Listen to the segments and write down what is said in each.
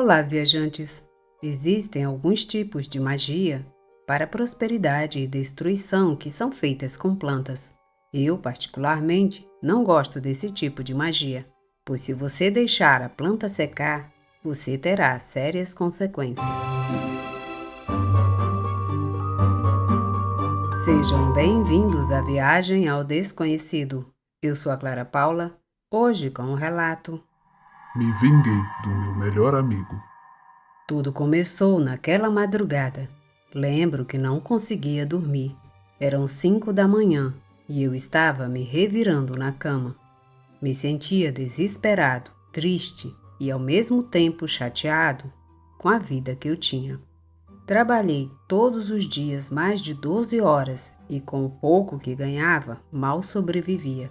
Olá, viajantes! Existem alguns tipos de magia para prosperidade e destruição que são feitas com plantas. Eu, particularmente, não gosto desse tipo de magia, pois se você deixar a planta secar, você terá sérias consequências. Sejam bem-vindos à viagem ao desconhecido. Eu sou a Clara Paula, hoje com o relato. Me vinguei do meu melhor amigo. Tudo começou naquela madrugada. Lembro que não conseguia dormir. Eram 5 da manhã e eu estava me revirando na cama. Me sentia desesperado, triste e ao mesmo tempo chateado com a vida que eu tinha. Trabalhei todos os dias mais de 12 horas e com o pouco que ganhava, mal sobrevivia.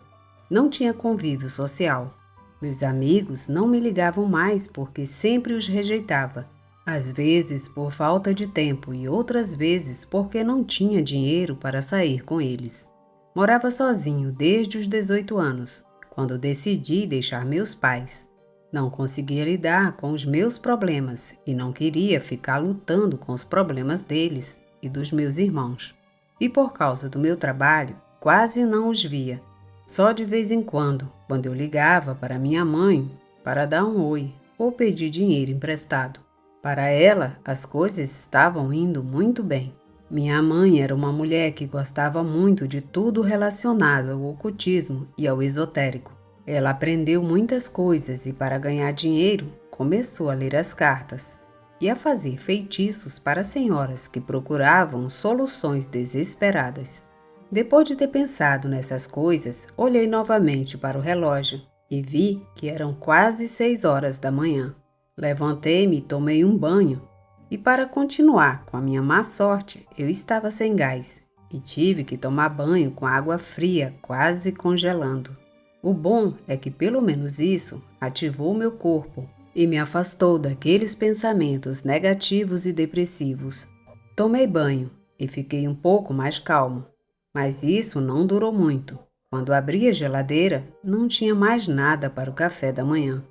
Não tinha convívio social. Meus amigos não me ligavam mais porque sempre os rejeitava. Às vezes por falta de tempo e outras vezes porque não tinha dinheiro para sair com eles. Morava sozinho desde os 18 anos, quando decidi deixar meus pais. Não conseguia lidar com os meus problemas e não queria ficar lutando com os problemas deles e dos meus irmãos. E por causa do meu trabalho, quase não os via. Só de vez em quando eu ligava para minha mãe para dar um oi ou pedir dinheiro emprestado. Para ela, as coisas estavam indo muito bem. Minha mãe era uma mulher que gostava muito de tudo relacionado ao ocultismo e ao esotérico. Ela aprendeu muitas coisas e, para ganhar dinheiro, começou a ler as cartas e a fazer feitiços para senhoras que procuravam soluções desesperadas. Depois de ter pensado nessas coisas, olhei novamente para o relógio e vi que eram quase 6 horas da manhã. Levantei-me e tomei um banho, e para continuar com a minha má sorte, eu estava sem gás e tive que tomar banho com água fria, quase congelando. O bom é que pelo menos isso ativou meu corpo e me afastou daqueles pensamentos negativos e depressivos. Tomei banho e fiquei um pouco mais calmo, mas isso não durou muito. Quando abri a geladeira, não tinha mais nada para o café da manhã.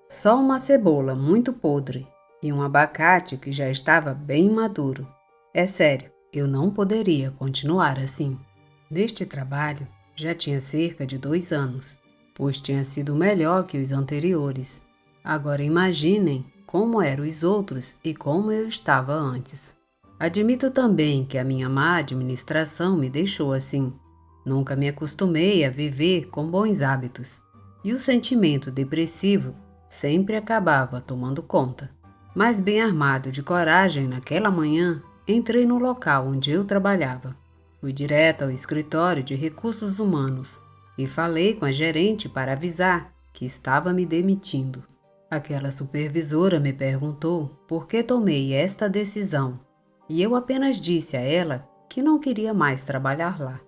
Só uma cebola muito podre e um abacate que já estava bem maduro. É sério, eu não poderia continuar assim. Neste trabalho já tinha cerca de 2 anos, pois tinha sido melhor que os anteriores. Agora imaginem como eram os outros e como eu estava antes. Admito também que a minha má administração me deixou assim. Nunca me acostumei a viver com bons hábitos e o sentimento depressivo sempre acabava tomando conta. Mas bem armado de coragem naquela manhã, entrei no local onde eu trabalhava. Fui direto ao escritório de recursos humanos e falei com a gerente para avisar que estava me demitindo. Aquela supervisora me perguntou por que tomei esta decisão e eu apenas disse a ela que não queria mais trabalhar lá.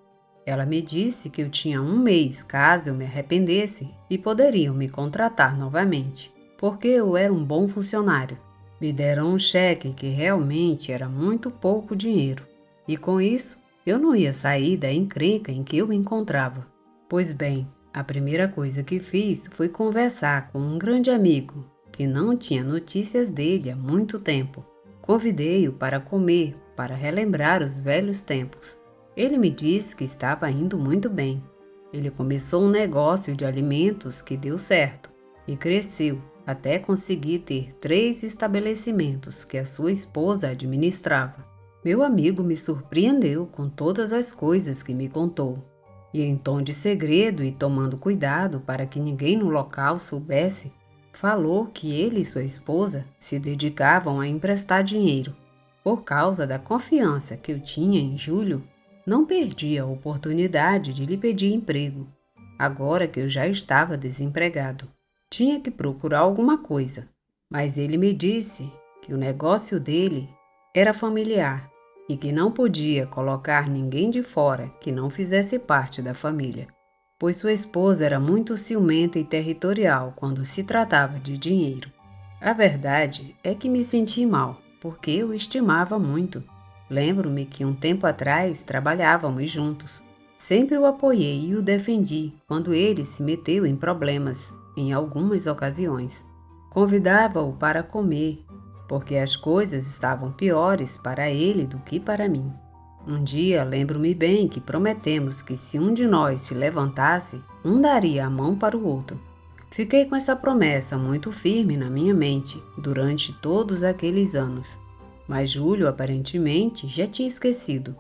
Ela me disse que eu tinha 1 mês caso eu me arrependesse e poderiam me contratar novamente, porque eu era um bom funcionário. Me deram um cheque que realmente era muito pouco dinheiro, e com isso eu não ia sair da encrenca em que eu me encontrava. Pois bem, a primeira coisa que fiz foi conversar com um grande amigo que não tinha notícias dele há muito tempo. Convidei-o para comer, para relembrar os velhos tempos. Ele me disse que estava indo muito bem. Ele começou um negócio de alimentos que deu certo e cresceu até conseguir ter 3 estabelecimentos que a sua esposa administrava. Meu amigo me surpreendeu com todas as coisas que me contou. E em tom de segredo e tomando cuidado para que ninguém no local soubesse, falou que ele e sua esposa se dedicavam a emprestar dinheiro. Por causa da confiança que eu tinha em Júlio, não perdi a oportunidade de lhe pedir emprego, agora que eu já estava desempregado. Tinha que procurar alguma coisa, mas ele me disse que o negócio dele era familiar e que não podia colocar ninguém de fora que não fizesse parte da família, pois sua esposa era muito ciumenta e territorial quando se tratava de dinheiro. A verdade é que me senti mal, porque eu o estimava muito. Lembro-me que um tempo atrás trabalhávamos juntos. Sempre o apoiei e o defendi quando ele se meteu em problemas, em algumas ocasiões. Convidava-o para comer porque as coisas estavam piores para ele do que para mim. Um dia lembro-me bem que prometemos que se um de nós se levantasse, um daria a mão para o outro. Fiquei com essa promessa muito firme na minha mente durante todos aqueles anos, mas Júlio aparentemente já tinha esquecido.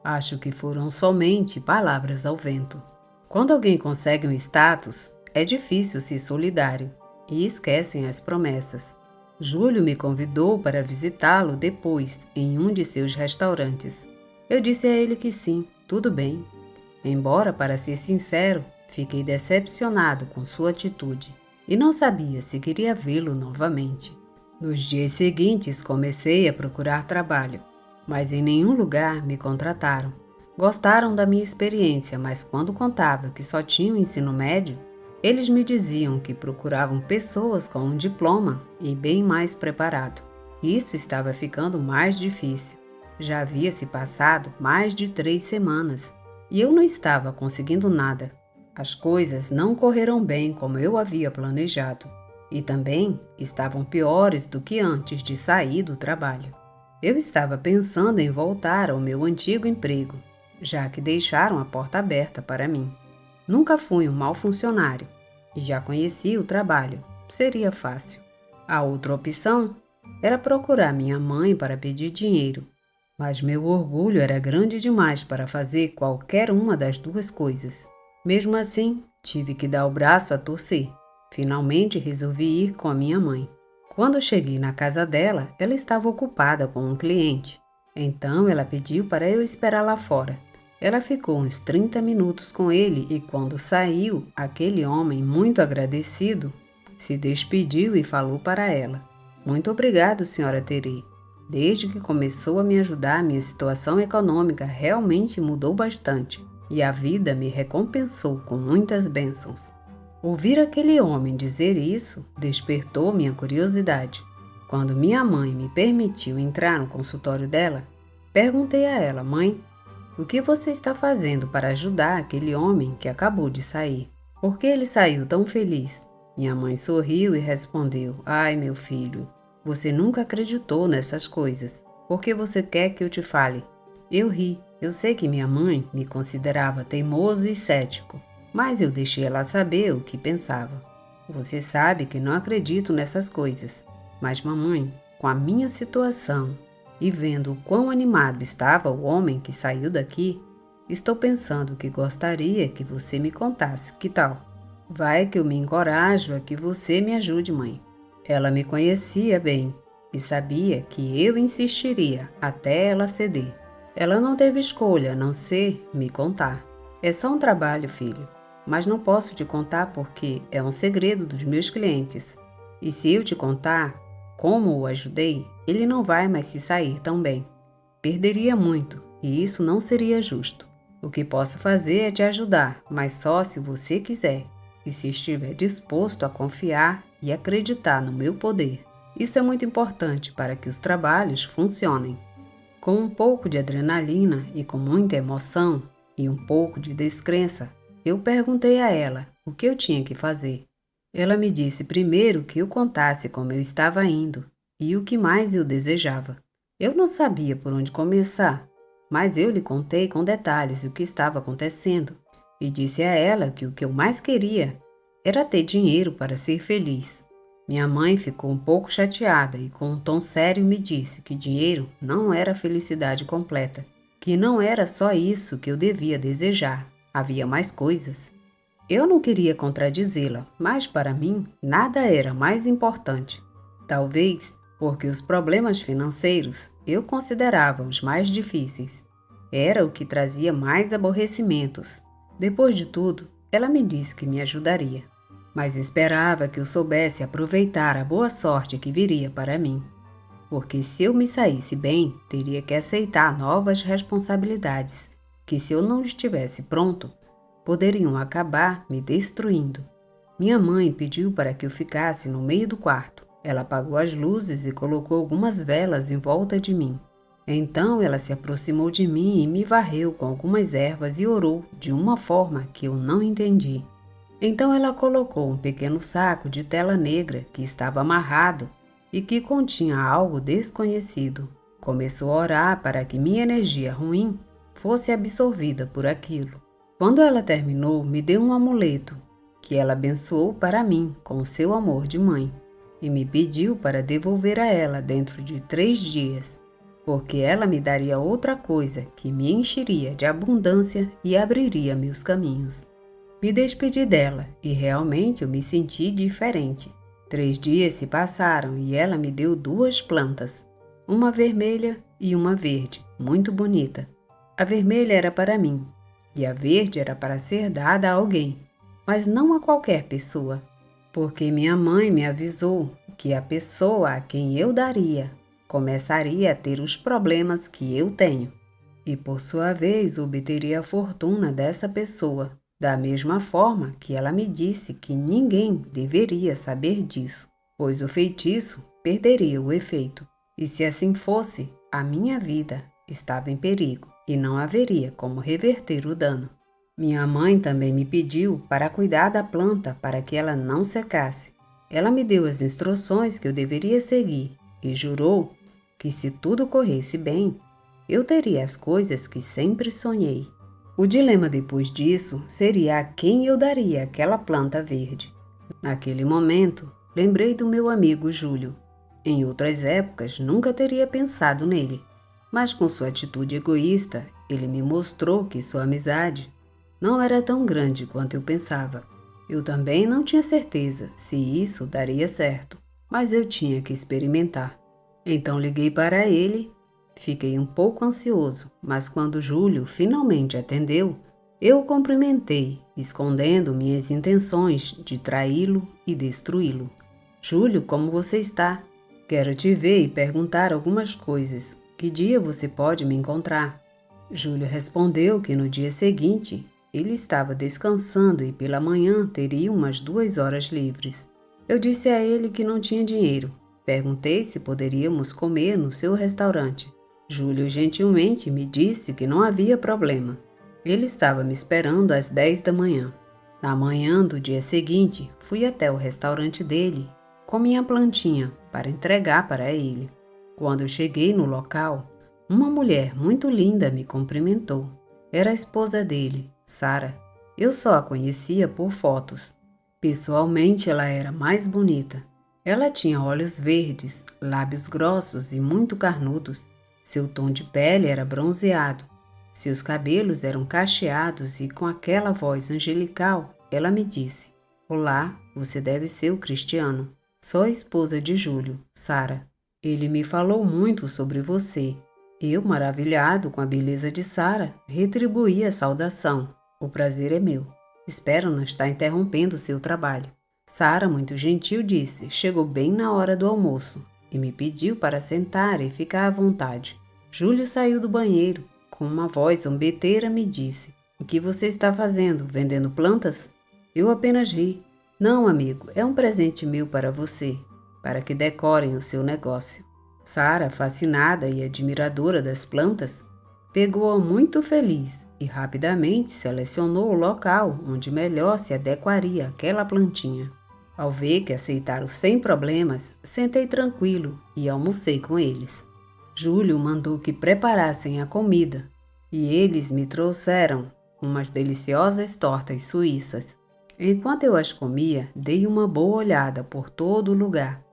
Acho que foram somente palavras ao vento. Quando alguém consegue um status, é difícil ser solidário e esquecem as promessas. Júlio me convidou para visitá-lo depois em um de seus restaurantes. Eu disse a ele que sim, tudo bem. Embora, para ser sincero, fiquei decepcionado com sua atitude e não sabia se queria vê-lo novamente. Nos dias seguintes comecei a procurar trabalho, mas em nenhum lugar me contrataram. Gostaram da minha experiência, mas quando contava que só tinha o ensino médio, eles me diziam que procuravam pessoas com um diploma e bem mais preparado. Isso estava ficando mais difícil. Já havia se passado mais de 3 semanas e eu não estava conseguindo nada. As coisas não correram bem como eu havia planejado e também estavam piores do que antes de sair do trabalho. Eu estava pensando em voltar ao meu antigo emprego, já que deixaram a porta aberta para mim. Nunca fui um mau funcionário e já conhecia o trabalho, seria fácil. A outra opção era procurar minha mãe para pedir dinheiro, mas meu orgulho era grande demais para fazer qualquer uma das duas coisas. Mesmo assim, tive que dar o braço a torcer. Finalmente resolvi ir com a minha mãe. Quando cheguei na casa dela, ela estava ocupada com um cliente. Então ela pediu para eu esperar lá fora. Ela ficou uns 30 minutos com ele e quando saiu, aquele homem, muito agradecido, se despediu e falou para ela: "Muito obrigado, senhora Terê. Desde que começou a me ajudar, minha situação econômica realmente mudou bastante e a vida me recompensou com muitas bênçãos." Ouvir aquele homem dizer isso despertou minha curiosidade. Quando minha mãe me permitiu entrar no consultório dela, perguntei a ela: "Mãe, o que você está fazendo para ajudar aquele homem que acabou de sair? Por que ele saiu tão feliz?" Minha mãe sorriu e respondeu: "Ai, meu filho, você nunca acreditou nessas coisas. Por que você quer que eu te fale?" Eu ri. Eu sei que minha mãe me considerava teimoso e cético, mas eu deixei ela saber o que pensava. "Você sabe que não acredito nessas coisas. Mas, mamãe, com a minha situação e vendo o quão animado estava o homem que saiu daqui, estou pensando que gostaria que você me contasse, que tal? Vai que eu me encorajo a que você me ajude, mãe." Ela me conhecia bem e sabia que eu insistiria até ela ceder. Ela não teve escolha a não ser me contar. "É só um trabalho, filho, mas não posso te contar porque é um segredo dos meus clientes. E se eu te contar como o ajudei, ele não vai mais se sair tão bem. Perderia muito e isso não seria justo. O que posso fazer é te ajudar, mas só se você quiser e se estiver disposto a confiar e acreditar no meu poder. Isso é muito importante para que os trabalhos funcionem." Com um pouco de adrenalina e com muita emoção e um pouco de descrença, eu perguntei a ela o que eu tinha que fazer. Ela me disse primeiro que eu contasse como eu estava indo e o que mais eu desejava. Eu não sabia por onde começar, mas eu lhe contei com detalhes o que estava acontecendo e disse a ela que o que eu mais queria era ter dinheiro para ser feliz. Minha mãe ficou um pouco chateada e com um tom sério me disse que dinheiro não era felicidade completa, que não era só isso que eu devia desejar, havia mais coisas. Eu não queria contradizê-la, mas para mim nada era mais importante. Talvez porque os problemas financeiros eu considerava os mais difíceis. Era o que trazia mais aborrecimentos. Depois de tudo, ela me disse que me ajudaria, mas esperava que eu soubesse aproveitar a boa sorte que viria para mim. Porque se eu me saísse bem, teria que aceitar novas responsabilidades, que se eu não estivesse pronto, poderiam acabar me destruindo. Minha mãe pediu para que eu ficasse no meio do quarto. Ela apagou as luzes e colocou algumas velas em volta de mim. Então ela se aproximou de mim e me varreu com algumas ervas e orou de uma forma que eu não entendi. Então ela colocou um pequeno saco de tela negra que estava amarrado e que continha algo desconhecido. Começou a orar para que minha energia ruim fosse absorvida por aquilo. Quando ela terminou, me deu um amuleto que ela abençoou para mim com o seu amor de mãe e me pediu para devolver a ela dentro de 3 dias, porque ela me daria outra coisa que me encheria de abundância e abriria meus caminhos. Me despedi dela e realmente eu me senti diferente. 3 dias se passaram e ela me deu 2 plantas, uma vermelha e uma verde, muito bonita. A vermelha era para mim e a verde era para ser dada a alguém, mas não a qualquer pessoa, porque minha mãe me avisou que a pessoa a quem eu daria começaria a ter os problemas que eu tenho e, por sua vez, obteria a fortuna dessa pessoa, da mesma forma que ela me disse que ninguém deveria saber disso, pois o feitiço perderia o efeito. E se assim fosse, a minha vida estava em perigo e não haveria como reverter o dano. Minha mãe também me pediu para cuidar da planta para que ela não secasse. Ela me deu as instruções que eu deveria seguir e jurou que, se tudo corresse bem, eu teria as coisas que sempre sonhei. O dilema depois disso seria a quem eu daria aquela planta verde. Naquele momento, lembrei do meu amigo Júlio. Em outras épocas, nunca teria pensado nele, mas com sua atitude egoísta, ele me mostrou que sua amizade não era tão grande quanto eu pensava. Eu também não tinha certeza se isso daria certo, mas eu tinha que experimentar. Então liguei para ele. Fiquei um pouco ansioso, mas quando Júlio finalmente atendeu, eu o cumprimentei, escondendo minhas intenções de traí-lo e destruí-lo. Júlio, como você está? Quero te ver e perguntar algumas coisas. Que dia você pode me encontrar? Júlio respondeu que no dia seguinte ele estava descansando e pela manhã teria umas 2 horas livres. Eu disse a ele que não tinha dinheiro. Perguntei se poderíamos comer no seu restaurante. Júlio gentilmente me disse que não havia problema. Ele estava me esperando às 10 da manhã. Na manhã do dia seguinte, fui até o restaurante dele com minha plantinha para entregar para ele. Quando eu cheguei no local, uma mulher muito linda me cumprimentou. Era a esposa dele, Sara. Eu só a conhecia por fotos. Pessoalmente, ela era mais bonita. Ela tinha olhos verdes, lábios grossos e muito carnudos. Seu tom de pele era bronzeado. Seus cabelos eram cacheados e com aquela voz angelical, ela me disse: "Olá, você deve ser o Cristiano. Sou a esposa de Júlio, Sara. Ele me falou muito sobre você." Eu, maravilhado com a beleza de Sara, retribuí a saudação. "O prazer é meu. Espero não estar interrompendo seu trabalho." Sara, muito gentil, disse: "Chegou bem na hora do almoço." E me pediu para sentar e ficar à vontade. Júlio saiu do banheiro. Com uma voz zombeteira me disse: "O que você está fazendo? Vendendo plantas?" Eu apenas ri. "Não, amigo, é um presente meu para você, para que decorem o seu negócio." Sara, fascinada e admiradora das plantas, pegou-a muito feliz e rapidamente selecionou o local onde melhor se adequaria aquela plantinha. Ao ver que aceitaram sem problemas, sentei tranquilo e almocei com eles. Júlio mandou que preparassem a comida e eles me trouxeram umas deliciosas tortas suíças. Enquanto eu as comia, dei uma boa olhada por todo o lugar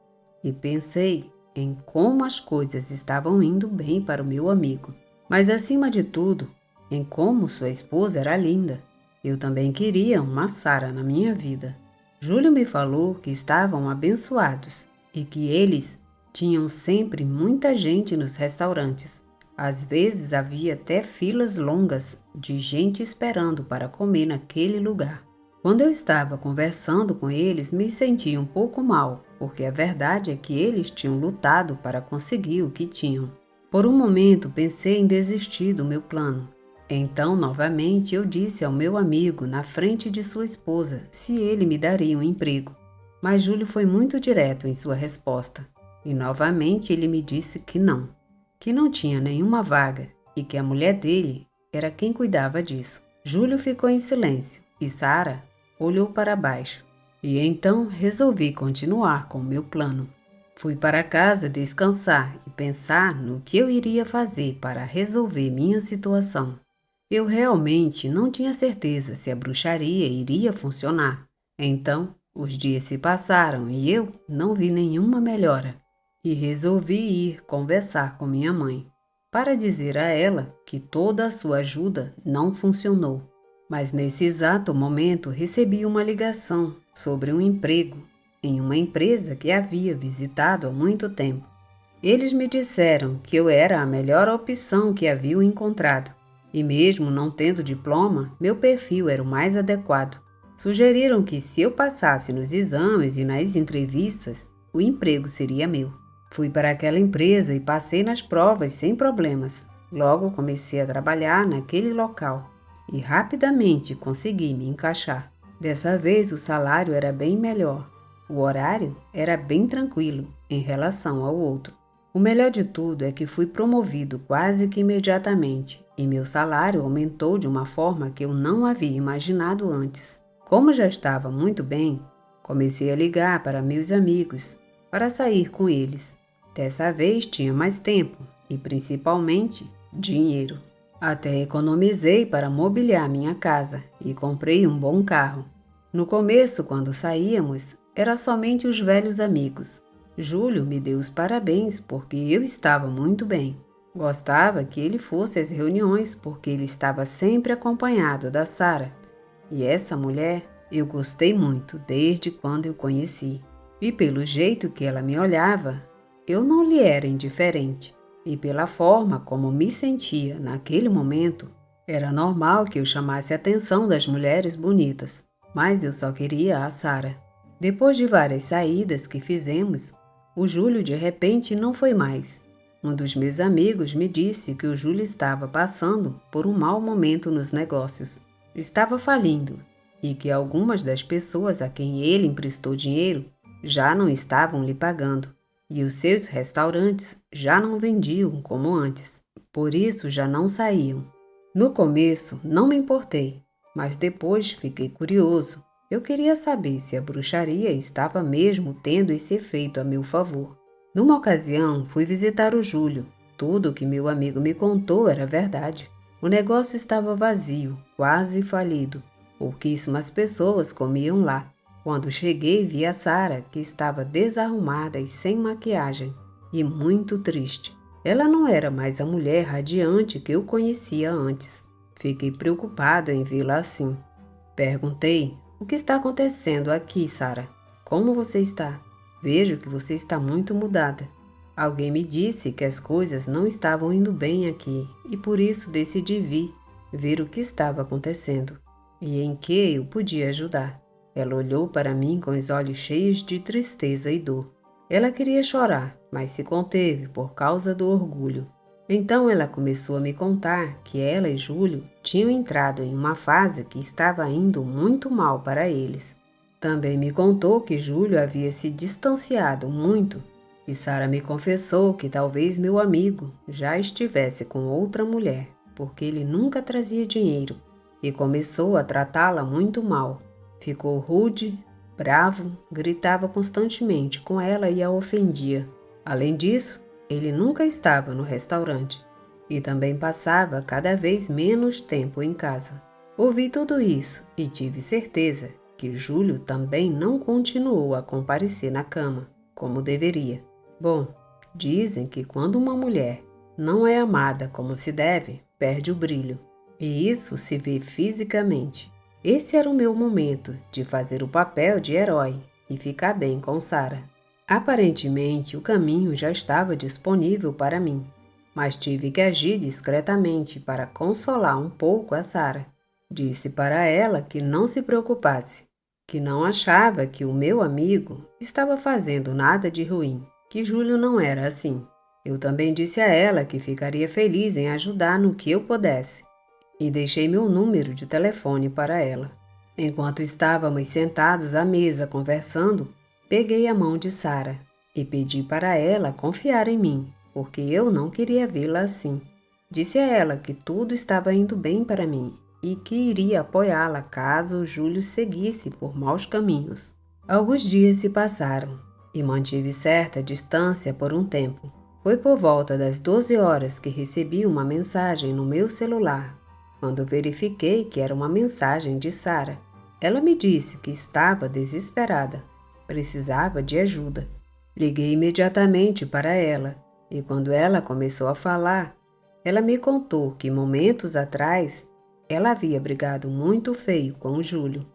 e pensei em como as coisas estavam indo bem para o meu amigo. Mas, acima de tudo, em como sua esposa era linda. Eu também queria uma Sara na minha vida. Júlio me falou que estavam abençoados e que eles tinham sempre muita gente nos restaurantes. Às vezes havia até filas longas de gente esperando para comer naquele lugar. Quando eu estava conversando com eles, me senti um pouco mal, porque a verdade é que eles tinham lutado para conseguir o que tinham. Por um momento pensei em desistir do meu plano. Então, novamente, eu disse ao meu amigo, na frente de sua esposa, se ele me daria um emprego. Mas Júlio foi muito direto em sua resposta. E novamente ele me disse que não tinha nenhuma vaga e que a mulher dele era quem cuidava disso. Júlio ficou em silêncio e Sara olhou para baixo. E então resolvi continuar com o meu plano. Fui para casa descansar e pensar no que eu iria fazer para resolver minha situação. Eu realmente não tinha certeza se a bruxaria iria funcionar. Então, os dias se passaram e eu não vi nenhuma melhora. E resolvi ir conversar com minha mãe, para dizer a ela que toda a sua ajuda não funcionou. Mas nesse exato momento recebi uma ligação sobre um emprego em uma empresa que havia visitado há muito tempo. Eles me disseram que eu era a melhor opção que haviam encontrado, e mesmo não tendo diploma, meu perfil era o mais adequado. Sugeriram que se eu passasse nos exames e nas entrevistas, o emprego seria meu. Fui para aquela empresa e passei nas provas sem problemas. Logo comecei a trabalhar naquele local e rapidamente consegui me encaixar. Dessa vez o salário era bem melhor. O horário era bem tranquilo em relação ao outro. O melhor de tudo é que fui promovido quase que imediatamente e meu salário aumentou de uma forma que eu não havia imaginado antes. Como já estava muito bem, comecei a ligar para meus amigos para sair com eles. Dessa vez tinha mais tempo e, principalmente, dinheiro. Até economizei para mobiliar minha casa e comprei um bom carro. No começo, quando saíamos, era somente os velhos amigos. Júlio me deu os parabéns porque eu estava muito bem. Gostava que ele fosse às reuniões porque ele estava sempre acompanhado da Sara. E essa mulher eu gostei muito desde quando eu conheci. E pelo jeito que ela me olhava, eu não lhe era indiferente. E pela forma como me sentia naquele momento, era normal que eu chamasse a atenção das mulheres bonitas. Mas eu só queria a Sara. Depois de várias saídas que fizemos, o Júlio de repente não foi mais. Um dos meus amigos me disse que o Júlio estava passando por um mau momento nos negócios. Estava falindo e que algumas das pessoas a quem ele emprestou dinheiro já não estavam lhe pagando e os seus restaurantes já não vendiam como antes. Por isso já não saíam. No começo não me importei, mas depois fiquei curioso. Eu queria saber se a bruxaria estava mesmo tendo esse efeito a meu favor. Numa ocasião, fui visitar o Júlio. Tudo o que meu amigo me contou era verdade. O negócio estava vazio, quase falido. Pouquíssimas pessoas comiam lá. Quando cheguei, vi a Sara, que estava desarrumada e sem maquiagem, e muito triste. Ela não era mais a mulher radiante que eu conhecia antes. Fiquei preocupado em vê-la assim. Perguntei: "O que está acontecendo aqui, Sara? Como você está? Vejo que você está muito mudada." Alguém me disse que as coisas não estavam indo bem aqui e por isso decidi vir ver o que estava acontecendo e em que eu podia ajudar. Ela olhou para mim com os olhos cheios de tristeza e dor. Ela queria chorar, mas se conteve por causa do orgulho. Então ela começou a me contar que ela e Júlio tinham entrado em uma fase que estava indo muito mal para eles. Também me contou que Júlio havia se distanciado muito e Sara me confessou que talvez meu amigo já estivesse com outra mulher, porque ele nunca trazia dinheiro e começou a tratá-la muito mal. Ficou rude, bravo, gritava constantemente com ela e a ofendia. Além disso, ele nunca estava no restaurante e também passava cada vez menos tempo em casa. Ouvi tudo isso e tive certeza que Júlio também não continuou a comparecer na cama, como deveria. Bom, dizem que quando uma mulher não é amada como se deve, perde o brilho. E isso se vê fisicamente. Esse era o meu momento de fazer o papel de herói e ficar bem com Sara. Aparentemente, o caminho já estava disponível para mim, mas tive que agir discretamente para consolar um pouco a Sara. Disse para ela que não se preocupasse, que não achava que o meu amigo estava fazendo nada de ruim, que Júlio não era assim. Eu também disse a ela que ficaria feliz em ajudar no que eu pudesse. E deixei meu número de telefone para ela. Enquanto estávamos sentados à mesa conversando, peguei a mão de Sara e pedi para ela confiar em mim, porque eu não queria vê-la assim. Disse a ela que tudo estava indo bem para mim e que iria apoiá-la caso o Júlio seguisse por maus caminhos. Alguns dias se passaram e mantive certa distância por um tempo. Foi por volta das 12 horas que recebi uma mensagem no meu celular. Quando verifiquei que era uma mensagem de Sara, ela me disse que estava desesperada, precisava de ajuda. Liguei imediatamente para ela e quando ela começou a falar, ela me contou que momentos atrás ela havia brigado muito feio com o Júlio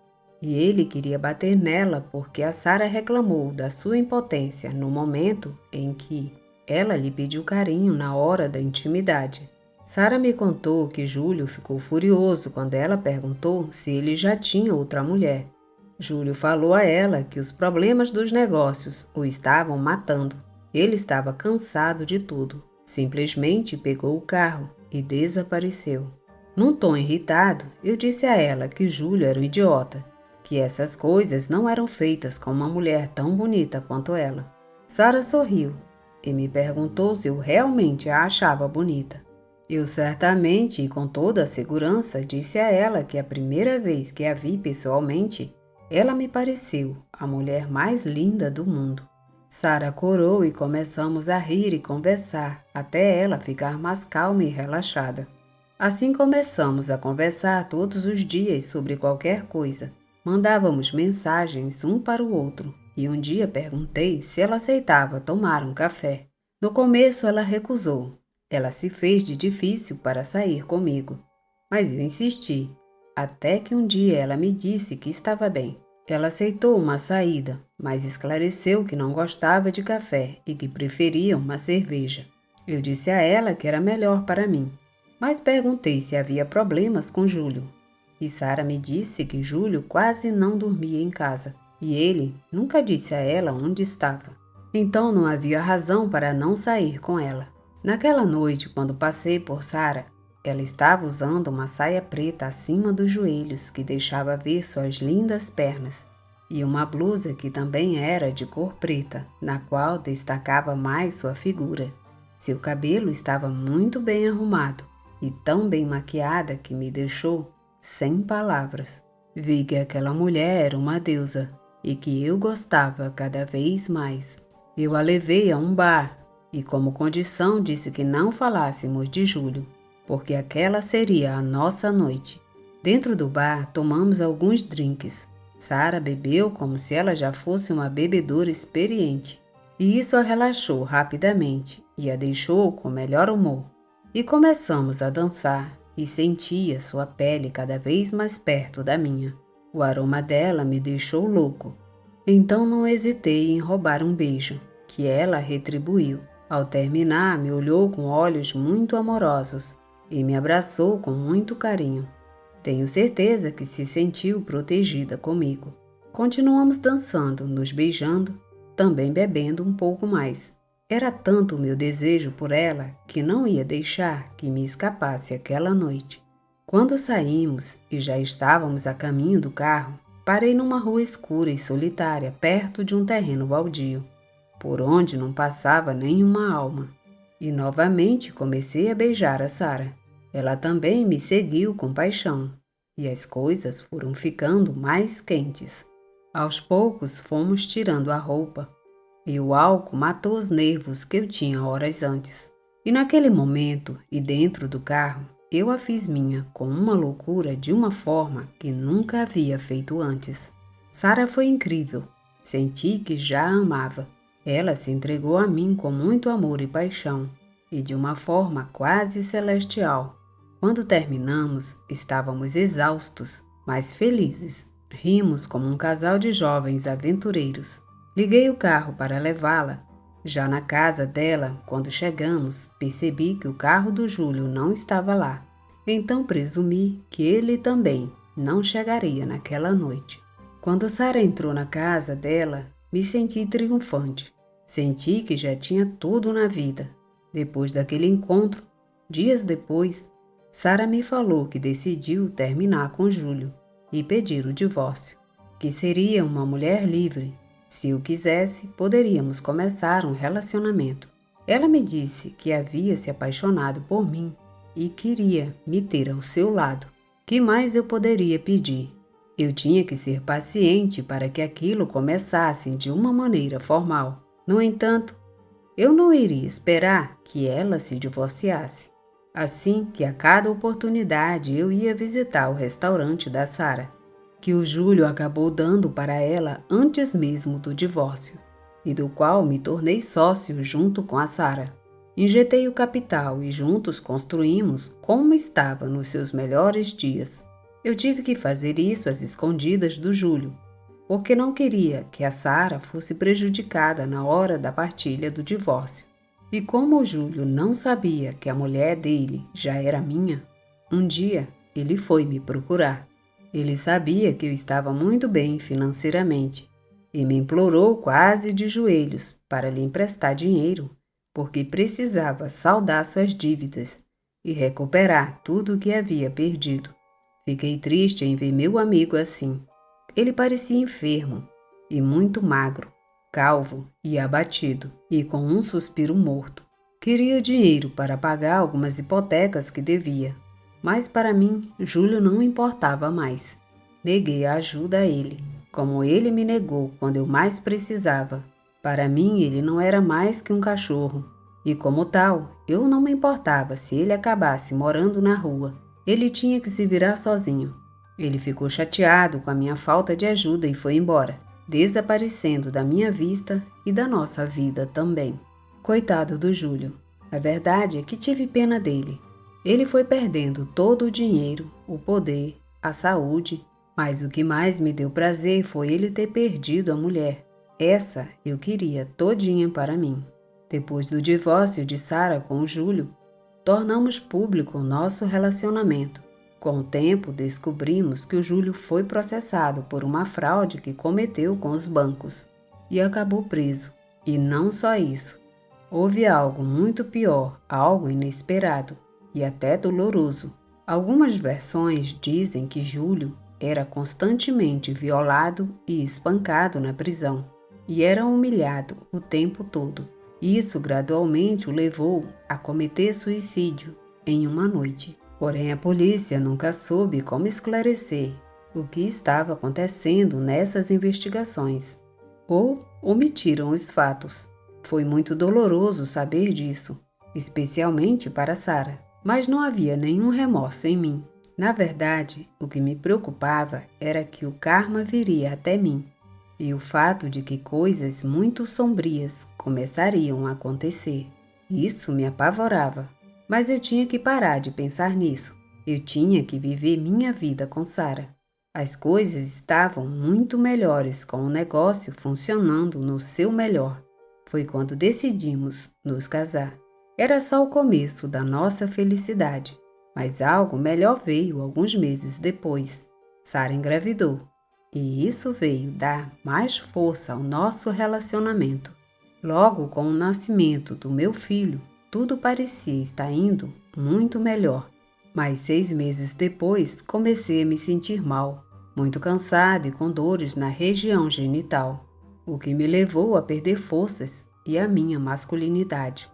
e ele queria bater nela porque a Sara reclamou da sua impotência no momento em que ela lhe pediu carinho na hora da intimidade. Sara me contou que Júlio ficou furioso quando ela perguntou se ele já tinha outra mulher. Júlio falou a ela que os problemas dos negócios o estavam matando. Ele estava cansado de tudo. Simplesmente pegou o carro e desapareceu. Num tom irritado, eu disse a ela que Júlio era um idiota, que essas coisas não eram feitas com uma mulher tão bonita quanto ela. Sara sorriu e me perguntou se eu realmente a achava bonita. Eu certamente e com toda a segurança disse a ela que a primeira vez que a vi pessoalmente, ela me pareceu a mulher mais linda do mundo. Sara corou e começamos a rir e conversar, até ela ficar mais calma e relaxada. Assim começamos a conversar todos os dias sobre qualquer coisa. Mandávamos mensagens um para o outro e um dia perguntei se ela aceitava tomar um café. No começo ela recusou. Ela se fez de difícil para sair comigo, mas eu insisti, até que um dia ela me disse que estava bem. Ela aceitou uma saída, mas esclareceu que não gostava de café e que preferia uma cerveja. Eu disse a ela que era melhor para mim, mas perguntei se havia problemas com Júlio. E Sara me disse que Júlio quase não dormia em casa, e ele nunca disse a ela onde estava. Então não havia razão para não sair com ela. Naquela noite, quando passei por Sara, ela estava usando uma saia preta acima dos joelhos que deixava ver suas lindas pernas e uma blusa que também era de cor preta, na qual destacava mais sua figura. Seu cabelo estava muito bem arrumado e tão bem maquiada que me deixou sem palavras. Vi que aquela mulher era uma deusa e que eu gostava cada vez mais. Eu a levei a um bar e como condição disse que não falássemos de Júlio, porque aquela seria a nossa noite. Dentro do bar tomamos alguns drinks. Sara bebeu como se ela já fosse uma bebedora experiente, e isso a relaxou rapidamente e a deixou com melhor humor. E começamos a dançar e sentia sua pele cada vez mais perto da minha. O aroma dela me deixou louco. Então não hesitei em roubar um beijo, que ela retribuiu. Ao terminar, me olhou com olhos muito amorosos e me abraçou com muito carinho. Tenho certeza que se sentiu protegida comigo. Continuamos dançando, nos beijando, também bebendo um pouco mais. Era tanto o meu desejo por ela que não ia deixar que me escapasse aquela noite. Quando saímos e já estávamos a caminho do carro, parei numa rua escura e solitária perto de um terreno baldio, por onde não passava nenhuma alma. E novamente comecei a beijar a Sara. Ela também me seguiu com paixão, e as coisas foram ficando mais quentes. Aos poucos fomos tirando a roupa, e o álcool matou os nervos que eu tinha horas antes. E naquele momento, e dentro do carro, eu a fiz minha com uma loucura de uma forma que nunca havia feito antes. Sara foi incrível. Senti que já a amava. Ela se entregou a mim com muito amor e paixão, e de uma forma quase celestial. Quando terminamos, estávamos exaustos, mas felizes. Rimos como um casal de jovens aventureiros. Liguei o carro para levá-la. Já na casa dela, quando chegamos, percebi que o carro do Júlio não estava lá. Então presumi que ele também não chegaria naquela noite. Quando Sara entrou na casa dela, me senti triunfante. Senti que já tinha tudo na vida. Depois daquele encontro, dias depois, Sara me falou que decidiu terminar com Júlio e pedir o divórcio, que seria uma mulher livre. Se eu quisesse, poderíamos começar um relacionamento. Ela me disse que havia se apaixonado por mim e queria me ter ao seu lado. Que mais eu poderia pedir? Eu tinha que ser paciente para que aquilo começasse de uma maneira formal. No entanto, eu não iria esperar que ela se divorciasse. Assim que a cada oportunidade eu ia visitar o restaurante da Sara, que o Júlio acabou dando para ela antes mesmo do divórcio, e do qual me tornei sócio junto com a Sara. Injetei o capital e juntos construímos como estava nos seus melhores dias. Eu tive que fazer isso às escondidas do Júlio, porque não queria que a Sara fosse prejudicada na hora da partilha do divórcio. E como o Júlio não sabia que a mulher dele já era minha, um dia ele foi me procurar. Ele sabia que eu estava muito bem financeiramente e me implorou quase de joelhos para lhe emprestar dinheiro, porque precisava saldar suas dívidas e recuperar tudo o que havia perdido. Fiquei triste em ver meu amigo assim. Ele parecia enfermo e muito magro, calvo e abatido, e com um suspiro morto. Queria dinheiro para pagar algumas hipotecas que devia, mas para mim, Júlio não importava mais. Neguei a ajuda a ele, como ele me negou quando eu mais precisava. Para mim, ele não era mais que um cachorro, e como tal, eu não me importava se ele acabasse morando na rua. Ele tinha que se virar sozinho. Ele ficou chateado com a minha falta de ajuda e foi embora, desaparecendo da minha vista e da nossa vida também. Coitado do Júlio. A verdade é que tive pena dele. Ele foi perdendo todo o dinheiro, o poder, a saúde, mas o que mais me deu prazer foi ele ter perdido a mulher. Essa eu queria todinha para mim. Depois do divórcio de Sara com o Júlio, tornamos público o nosso relacionamento. Com o tempo, descobrimos que o Júlio foi processado por uma fraude que cometeu com os bancos e acabou preso. E não só isso. Houve algo muito pior, algo inesperado e até doloroso. Algumas versões dizem que Júlio era constantemente violado e espancado na prisão e era humilhado o tempo todo. Isso gradualmente o levou a cometer suicídio em uma noite. Porém, a polícia nunca soube como esclarecer o que estava acontecendo nessas investigações, ou omitiram os fatos. Foi muito doloroso saber disso, especialmente para Sara, mas não havia nenhum remorso em mim. Na verdade, o que me preocupava era que o karma viria até mim, e o fato de que coisas muito sombrias começariam a acontecer. Isso me apavorava. Mas eu tinha que parar de pensar nisso. Eu tinha que viver minha vida com Sara. As coisas estavam muito melhores com o negócio funcionando no seu melhor. Foi quando decidimos nos casar. Era só o começo da nossa felicidade, mas algo melhor veio alguns meses depois. Sara engravidou, e isso veio dar mais força ao nosso relacionamento. Logo com o nascimento do meu filho, tudo parecia estar indo muito melhor, mas 6 meses depois comecei a me sentir mal, muito cansada e com dores na região genital, o que me levou a perder forças e a minha masculinidade.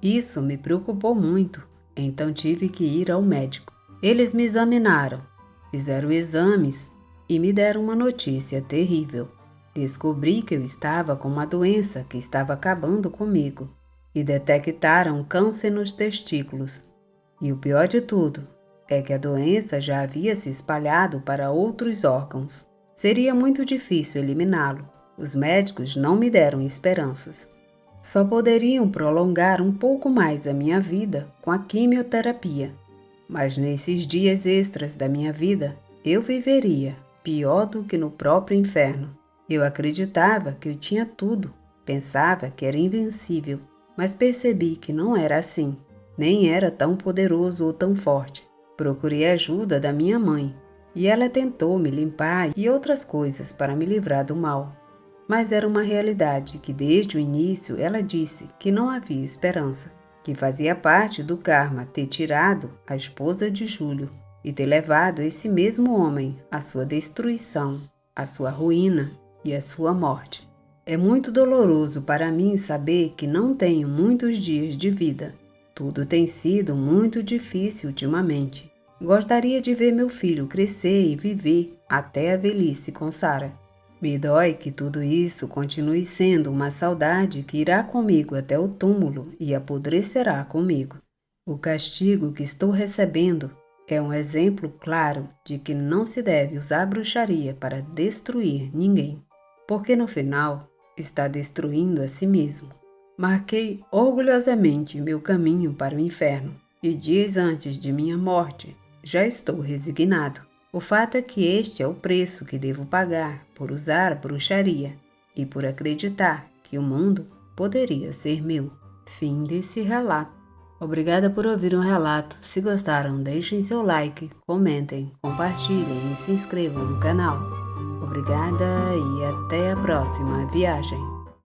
Isso me preocupou muito, então tive que ir ao médico. Eles me examinaram, fizeram exames e me deram uma notícia terrível. Descobri que eu estava com uma doença que estava acabando comigo. E detectaram câncer nos testículos. E o pior de tudo é que a doença já havia se espalhado para outros órgãos. Seria muito difícil eliminá-lo. Os médicos não me deram esperanças. Só poderiam prolongar um pouco mais a minha vida com a quimioterapia. Mas nesses dias extras da minha vida, eu viveria pior do que no próprio inferno. Eu acreditava que eu tinha tudo, pensava que era invencível. Mas percebi que não era assim, nem era tão poderoso ou tão forte. Procurei a ajuda da minha mãe, e ela tentou me limpar e outras coisas para me livrar do mal. Mas era uma realidade que desde o início ela disse que não havia esperança, que fazia parte do karma ter tirado a esposa de Júlio e ter levado esse mesmo homem à sua destruição, à sua ruína e à sua morte. É muito doloroso para mim saber que não tenho muitos dias de vida. Tudo tem sido muito difícil ultimamente. Gostaria de ver meu filho crescer e viver até a velhice com Sara. Me dói que tudo isso continue sendo uma saudade que irá comigo até o túmulo e apodrecerá comigo. O castigo que estou recebendo é um exemplo claro de que não se deve usar bruxaria para destruir ninguém, porque no final está destruindo a si mesmo. Marquei orgulhosamente meu caminho para o inferno e dias antes de minha morte já estou resignado. O fato é que este é o preço que devo pagar por usar bruxaria e por acreditar que o mundo poderia ser meu. Fim desse relato. Obrigada por ouvir um relato. Se gostaram, deixem seu like, comentem, compartilhem e se inscrevam no canal. Obrigada e até a próxima viagem.